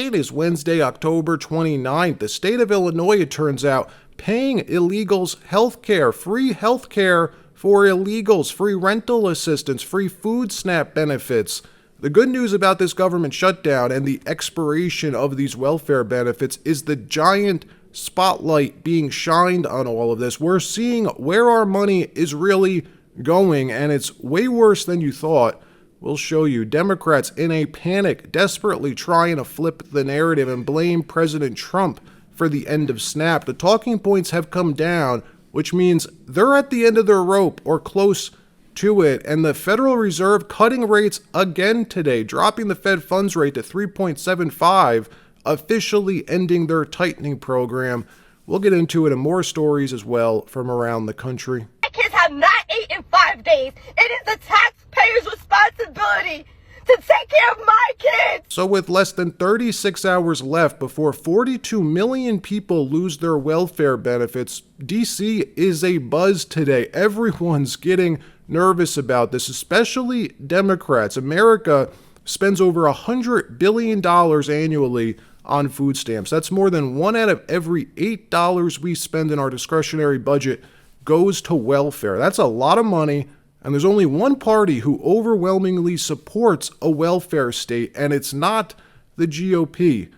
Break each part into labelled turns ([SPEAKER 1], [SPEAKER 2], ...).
[SPEAKER 1] It is Wednesday, October 29th. The state of Illinois, it turns out, paying illegals health care, free health care for illegals, free rental assistance, free food SNAP benefits. The good news about this government shutdown and the expiration of these welfare benefits is the giant spotlight being shined on all of this. We're seeing where our money is really going, and it's way worse than you thought. We'll show you. Democrats in a panic, desperately trying to flip the narrative and blame President Trump for the end of SNAP. The talking points have come down, which means they're at the end of their rope or close to it. And the Federal Reserve cutting rates again today, dropping the Fed funds rate to 3.75, officially ending their tightening program. We'll get into it and more stories as well from around the country.
[SPEAKER 2] My kids have not eaten in 5 days. It is the taxpayer's responsibility to take care of my kids.
[SPEAKER 1] So with less than 36 hours left before 42 million people lose their welfare benefits, DC is a buzz today. Everyone's getting nervous about this, especially Democrats. America spends over $100 billion annually on food stamps. That's more than 1 out of every $8 we spend in our discretionary budget goes to welfare. That's a lot of money. And there's only one party who overwhelmingly supports a welfare state, and it's not the GOP.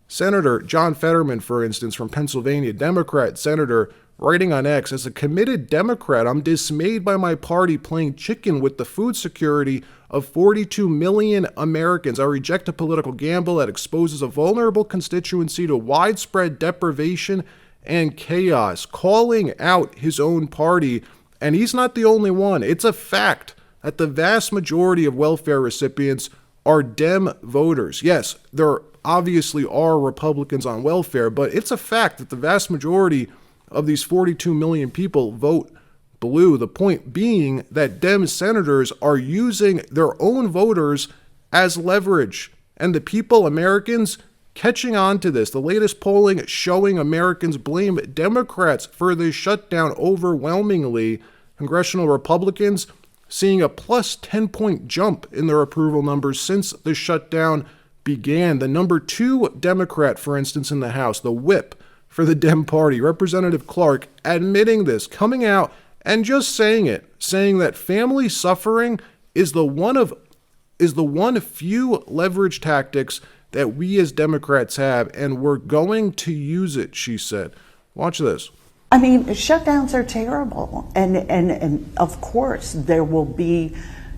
[SPEAKER 1] Senator John Fetterman, for instance, from Pennsylvania, Democrat senator, writing on X, as a committed Democrat, I'm dismayed by my party playing chicken with the food security of 42 million Americans. I reject a political gamble that exposes a vulnerable constituency to widespread deprivation and chaos, calling out his own party. And he's not the only one. It's a fact that the vast majority of welfare recipients are Dem voters. Yes, there obviously are Republicans on welfare, but it's a fact that the vast majority of these 42 million people vote blue. The point being that Dem senators are using their own voters as leverage. And the people, Americans, catching on to this. The latest polling showing Americans blame Democrats for this shutdown overwhelmingly. Congressional Republicans seeing a plus 10-point jump in their approval numbers since the shutdown began. The number 2 Democrat, for instance, in the House, the whip for the Dem Party, Representative Clark, admitting this, coming out and just saying it, saying that family suffering is the one few leverage tactics that we as Democrats have, and we're going to use it, she said. Watch this.
[SPEAKER 3] I mean, shutdowns are terrible. And of course, there will be,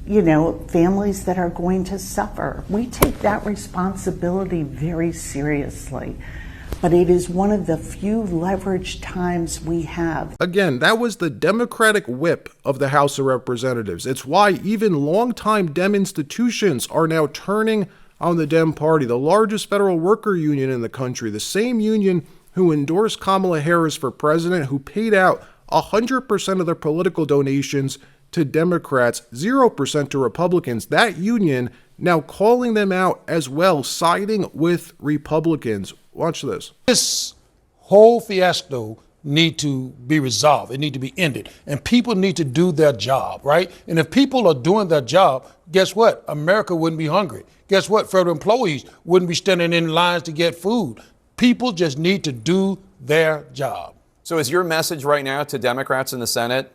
[SPEAKER 3] families that are going to suffer. We take that responsibility very seriously. But it is one of the few leverage times we have.
[SPEAKER 1] Again, that was the Democratic whip of the House of Representatives. It's why even longtime Dem institutions are now turning on the Dem Party, the largest federal worker union in the country, the same union who endorsed Kamala Harris for president, who paid out 100% of their political donations to Democrats, 0% to Republicans. That union now calling them out as well, siding with Republicans. Watch this.
[SPEAKER 4] This whole fiasco need to be resolved. It need to be ended. And people need to do their job, right? And if people are doing their job, guess what? America wouldn't be hungry. Guess what? Federal employees wouldn't be standing in lines to get food. People just need to do their job.
[SPEAKER 5] So is your message right now to Democrats in the Senate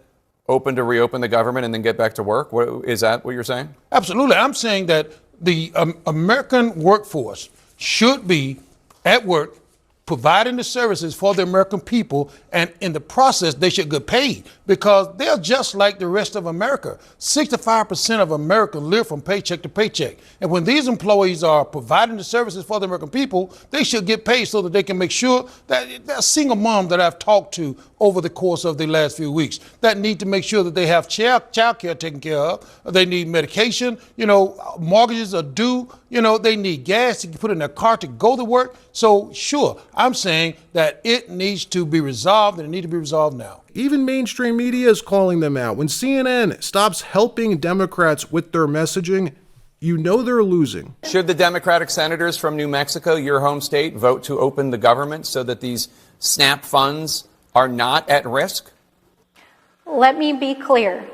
[SPEAKER 5] open to reopen the government and then get back to work? Is that what you're saying?
[SPEAKER 4] Absolutely. I'm saying that the American workforce should be at work providing the services for the American people, and in the process, they should get paid because they're just like the rest of America. 65% of America live from paycheck to paycheck. And when these employees are providing the services for the American people, they should get paid so that they can make sure that that single mom that I've talked to over the course of the last few weeks that need to make sure that they have child care taken care of. They need medication, mortgages are due, they need gas to put in their car to go to work. So sure, I'm saying that it needs to be resolved, and it needs to be resolved now.
[SPEAKER 1] Even mainstream media is calling them out. When CNN stops helping Democrats with their messaging, they're losing.
[SPEAKER 5] Should the Democratic senators from New Mexico, your home state, vote to open the government so that these SNAP funds are not at risk?
[SPEAKER 6] Let me be clear.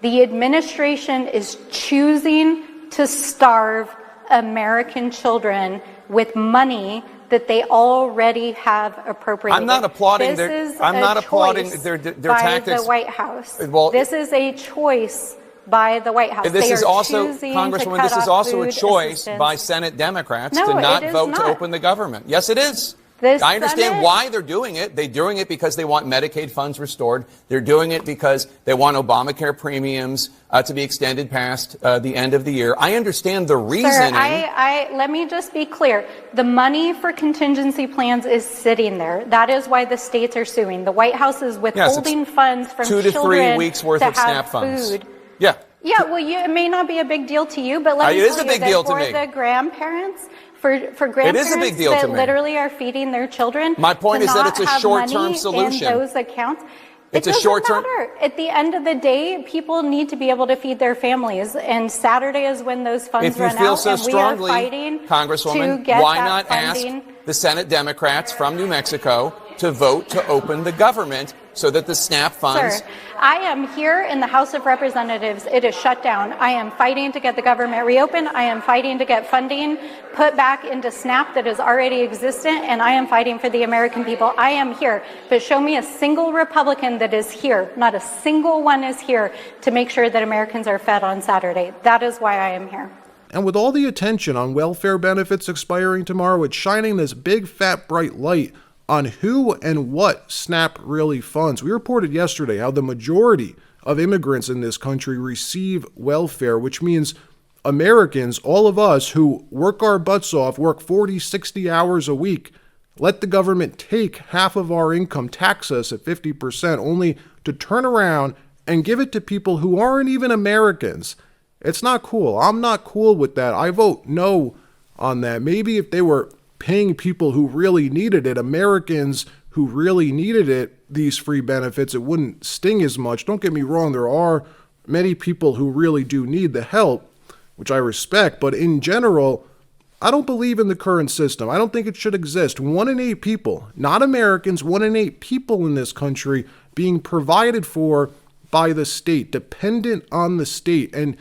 [SPEAKER 6] The administration is choosing to starve American children with money that they already have appropriated.
[SPEAKER 5] I'm not applauding
[SPEAKER 6] this is
[SPEAKER 5] I'm
[SPEAKER 6] a
[SPEAKER 5] not applauding
[SPEAKER 6] choice
[SPEAKER 5] their
[SPEAKER 6] by
[SPEAKER 5] tactics.
[SPEAKER 6] the White House.
[SPEAKER 5] Well,
[SPEAKER 6] this is a choice by the White House.
[SPEAKER 5] This
[SPEAKER 6] they
[SPEAKER 5] is
[SPEAKER 6] are
[SPEAKER 5] also,
[SPEAKER 6] choosing
[SPEAKER 5] Congresswoman,
[SPEAKER 6] to
[SPEAKER 5] this
[SPEAKER 6] cut
[SPEAKER 5] is
[SPEAKER 6] off
[SPEAKER 5] also a
[SPEAKER 6] food
[SPEAKER 5] choice
[SPEAKER 6] assistance.
[SPEAKER 5] by Senate Democrats
[SPEAKER 6] No,
[SPEAKER 5] to
[SPEAKER 6] it
[SPEAKER 5] not
[SPEAKER 6] is
[SPEAKER 5] vote to
[SPEAKER 6] not.
[SPEAKER 5] open the government. Yes, it is.
[SPEAKER 6] The
[SPEAKER 5] I understand
[SPEAKER 6] Senate-
[SPEAKER 5] why they're doing it. They're doing it because they want Medicaid funds restored. They're doing it because they want Obamacare premiums to be extended past the end of the year. I understand the reasoning.
[SPEAKER 6] Sir, let me just be clear. The money for contingency plans is sitting there. That is why the states are suing. The White House is withholding funds from
[SPEAKER 5] 2 to 3
[SPEAKER 6] children
[SPEAKER 5] weeks worth
[SPEAKER 6] to
[SPEAKER 5] of
[SPEAKER 6] have
[SPEAKER 5] SNAP funds.
[SPEAKER 6] food.
[SPEAKER 5] Yeah.
[SPEAKER 6] Yeah, well, it may not be a big deal to you, but let me
[SPEAKER 5] It is
[SPEAKER 6] tell
[SPEAKER 5] a
[SPEAKER 6] you
[SPEAKER 5] big
[SPEAKER 6] that
[SPEAKER 5] deal to
[SPEAKER 6] for
[SPEAKER 5] me.
[SPEAKER 6] the grandparents, for grandparents
[SPEAKER 5] It is a big deal
[SPEAKER 6] that
[SPEAKER 5] to me.
[SPEAKER 6] literally are feeding their children,
[SPEAKER 5] My point
[SPEAKER 6] to
[SPEAKER 5] is that
[SPEAKER 6] not
[SPEAKER 5] it's a
[SPEAKER 6] have
[SPEAKER 5] short-term
[SPEAKER 6] money
[SPEAKER 5] solution.
[SPEAKER 6] in those accounts.
[SPEAKER 5] It's
[SPEAKER 6] it
[SPEAKER 5] a
[SPEAKER 6] doesn't
[SPEAKER 5] short-term-
[SPEAKER 6] matter. At the end of the day, people need to be able to feed their families, and Saturday is when those funds
[SPEAKER 5] If you
[SPEAKER 6] run
[SPEAKER 5] feel
[SPEAKER 6] out,
[SPEAKER 5] so
[SPEAKER 6] and
[SPEAKER 5] strongly,
[SPEAKER 6] we are fighting to
[SPEAKER 5] Congresswoman,
[SPEAKER 6] get
[SPEAKER 5] why
[SPEAKER 6] that
[SPEAKER 5] not
[SPEAKER 6] funding.
[SPEAKER 5] ask the Senate Democrats from New Mexico to vote to open the government so that the SNAP funds...
[SPEAKER 6] Sir, I am here in the House of Representatives. It is shut down. I am fighting to get the government reopened. I am fighting to get funding put back into SNAP that is already existent, and I am fighting for the American people. I am here. But show me a single Republican that is here. Not a single one is here to make sure that Americans are fed on Saturday. That is why I am here.
[SPEAKER 1] And with all the attention on welfare benefits expiring tomorrow, it's shining this big, fat, bright light on who and what SNAP really funds. We reported yesterday how the majority of immigrants in this country receive welfare, which means Americans, all of us who work our butts off, work 40, 60 hours a week, let the government take half of our income, tax us at 50%, only to turn around and give it to people who aren't even Americans. It's not cool. I'm not cool with that. I vote no on that. Maybe if they were paying people who really needed it, Americans who really needed it, these free benefits, it wouldn't sting as much. Don't get me wrong, there are many people who really do need the help, which I respect, but in general, I don't believe in the current system. I don't think it should exist. 1 in 8 people, not Americans, 1 in 8 people in this country being provided for by the state, dependent on the state. And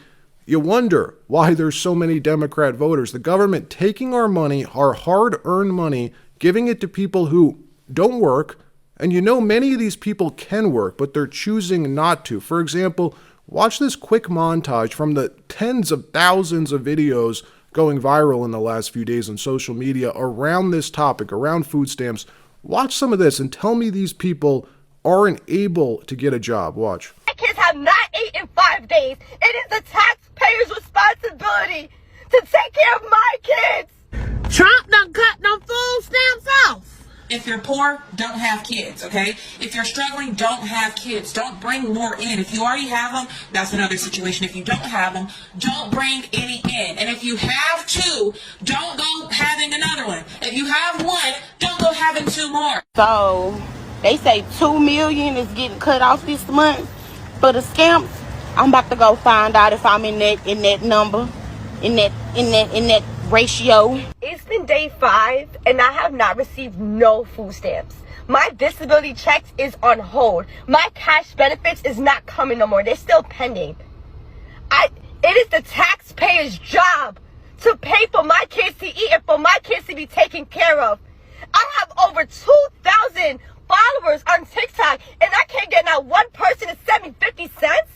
[SPEAKER 1] you wonder why there's so many Democrat voters. The government taking our money, our hard-earned money, giving it to people who don't work, and you know many of these people can work, but they're choosing not to. For example, watch this quick montage from the tens of thousands of videos going viral in the last few days on social media around this topic, around food stamps. Watch some of this and tell me these people aren't able to get a job. Watch.
[SPEAKER 2] My kids have not eaten in 5 days. It is the taxpayer's responsibility to take care of my kids.
[SPEAKER 7] Trump done cut them food stamps off. If you're poor, don't have kids, okay? If you're struggling, don't have kids. Don't bring more in. If you already have them, that's another situation. If you don't have them, don't bring any in. And if you have 2, don't go having another one. If you have 1, don't go having 2 more.
[SPEAKER 8] So they say 2 million is getting cut off this month for the scamps. I'm about to go find out if I'm in that number, in that ratio.
[SPEAKER 2] It's been day 5 and I have not received no food stamps. My disability checks is on hold. My cash benefits is not coming no more. They're still pending. It is the taxpayer's job to pay for my kids to eat and for my kids to be taken care of. I have over 2,000 followers on TikTok and I can't get not one person to send me 50 cents.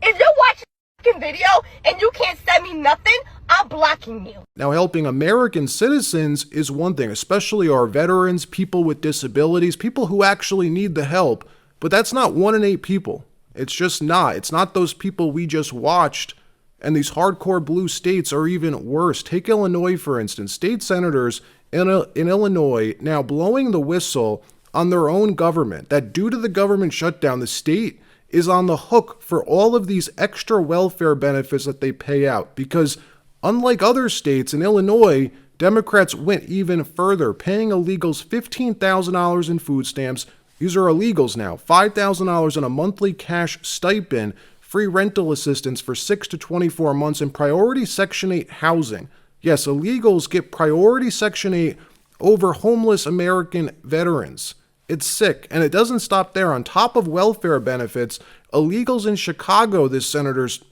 [SPEAKER 2] If you're watching a video and you can't send me nothing, I'm blocking you.
[SPEAKER 1] Now, helping American citizens is one thing, especially our veterans, people with disabilities, people who actually need the help. But that's not 1 in 8 people. It's just not. It's not those people we just watched. And these hardcore blue states are even worse. Take Illinois, for instance. State senators in Illinois now blowing the whistle on their own government, that due to the government shutdown, the state is on the hook for all of these extra welfare benefits that they pay out. Because unlike other states, in Illinois, Democrats went even further, paying illegals $15,000 in food stamps. These are illegals now. $5,000 in a monthly cash stipend, free rental assistance for 6 to 24 months, and priority Section 8 housing. Yes, illegals get priority Section 8 over homeless American veterans. It's sick, and it doesn't stop there. On top of welfare benefits, illegals in Chicago, this senator's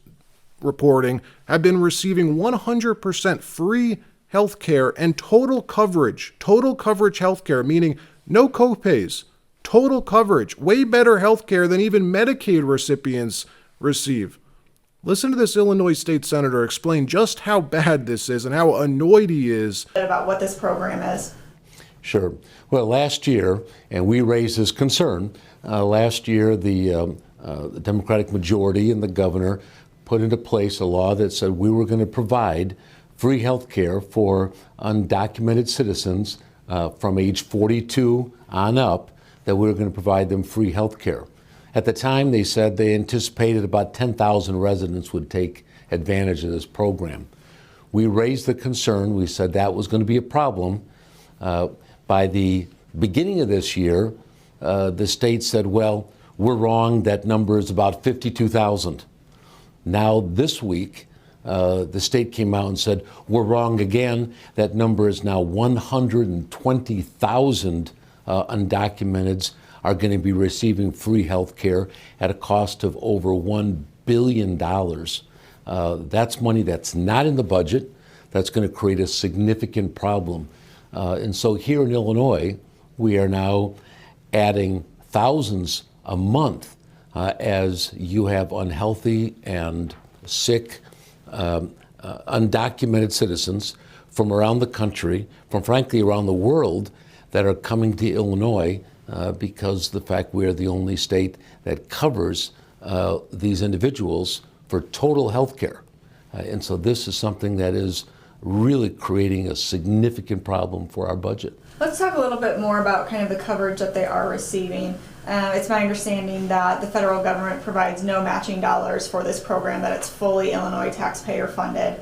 [SPEAKER 1] reporting, have been receiving 100% free healthcare and total coverage healthcare, meaning no copays, total coverage, way better healthcare than even Medicaid recipients receive. Listen to this Illinois state senator explain just how bad this is and how annoyed he is
[SPEAKER 9] about what this program is.
[SPEAKER 10] Sure. Well, last year, and we raised this concern, last year the Democratic majority and the governor put into place a law that said we were going to provide free health care for undocumented citizens from age 42 on up, that we were going to provide them free health care. At the time, they said they anticipated about 10,000 residents would take advantage of this program. We raised the concern. We said that was going to be a problem. By the beginning of this year, the state said, well, we're wrong. That number is about 52,000. Now, this week, the state came out and said, we're wrong again. That number is now 120,000 undocumenteds are going to be receiving free health care at a cost of over $1 billion. That's money that's not in the budget. That's going to create a significant problem. And so here in Illinois, we are now adding thousands a month as you have unhealthy and sick undocumented citizens from around the country, from frankly around the world, that are coming to Illinois because of the fact we are the only state that covers these individuals for total health care. And so this is something that is really creating a significant problem for our budget.
[SPEAKER 9] Let's talk a little bit more about kind of the coverage that they are receiving. It's my understanding that the federal government provides no matching dollars for this program, that it's fully Illinois taxpayer funded.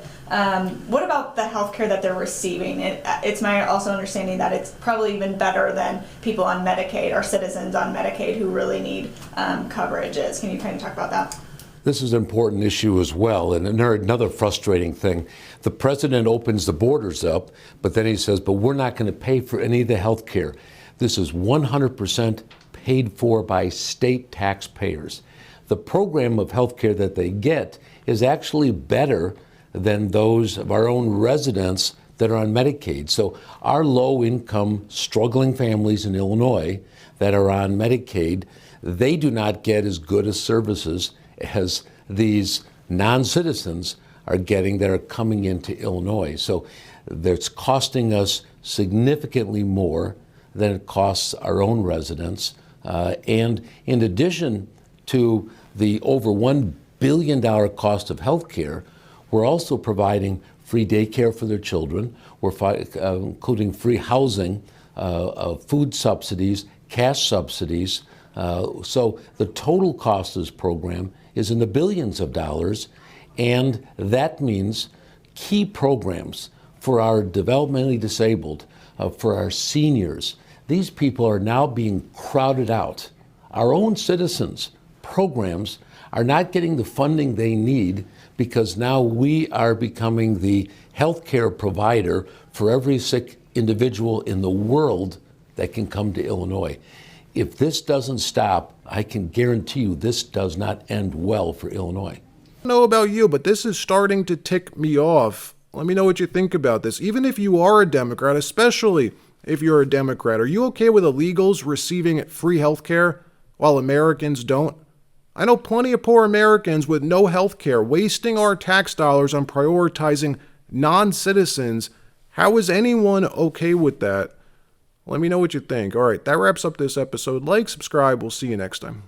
[SPEAKER 9] What about the health care that they're receiving? It's my also understanding that it's probably even better than people on Medicaid or citizens on Medicaid who really need coverages. Can you kind of talk about that?
[SPEAKER 10] This is an important issue as well. And another frustrating thing, the president opens the borders up, but then he says, but we're not going to pay for any of the health care. This is 100% paid for by state taxpayers. The program of health care that they get is actually better than those of our own residents that are on Medicaid. So our low-income, struggling families in Illinois that are on Medicaid, they do not get as good as services as these non-citizens are getting that are coming into Illinois. So that's costing us significantly more than it costs our own residents. And in addition to the over $1 billion cost of health care, we're also providing free daycare for their children. We're including free housing, food subsidies, cash subsidies. So the total cost of this program is in the billions of dollars, and that means key programs for our developmentally disabled, for our seniors. These people are now being crowded out. Our own citizens' programs are not getting the funding they need because now we are becoming the healthcare provider for every sick individual in the world that can come to Illinois. If this doesn't stop, I can guarantee you this does not end well for Illinois.
[SPEAKER 1] I don't know about you, but this is starting to tick me off. Let me know what you think about this. Even if you are a Democrat, especially if you're a Democrat, are you okay with illegals receiving free health care while Americans don't? I know plenty of poor Americans with no health care, wasting our tax dollars on prioritizing non-citizens. How is anyone okay with that? Let me know what you think. All right, that wraps up this episode. Like, subscribe. We'll see you next time.